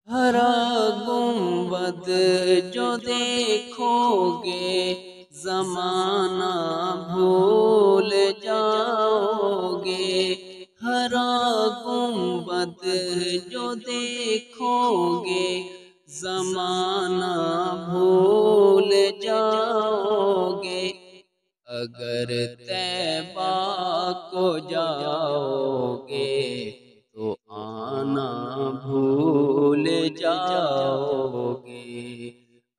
ہرا گنبد جو دیکھو گے زمانہ بھول جاؤ گے، ہرا گنبد جو دیکھو گے زمانہ بھول جاؤ گے، اگر طیبہ کو جاؤ گے تو آنا بھول جاؤ گے،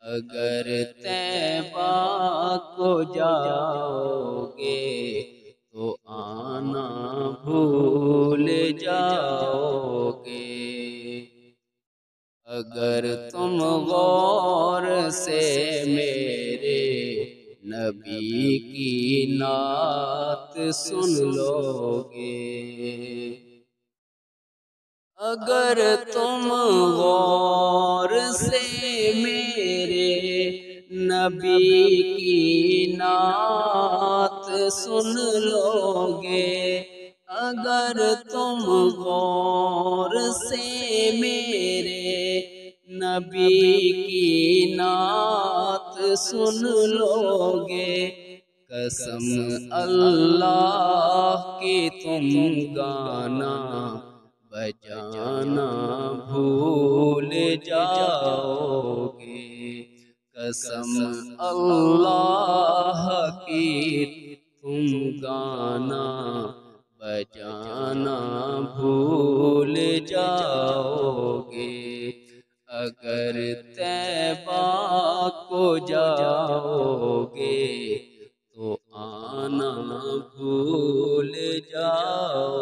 اگر طیبہ کو جاؤ گے تو آنا بھول جاؤ گے۔ اگر تم غور سے میرے نبی کی نعت سن لو گے، اگر تم غور سے میرے نبی کی نعت سن لو گے، اگر تم غور سے میرے نبی کی نعت سن لو گے، قسم اللہ کی تم گانا بجانا بھول جاؤ گے، قسم اللہ کی تم گانا بجانا بھول جاؤ گے، اگر طیبہ کو جاؤ گے تو آنا بھول جاؤ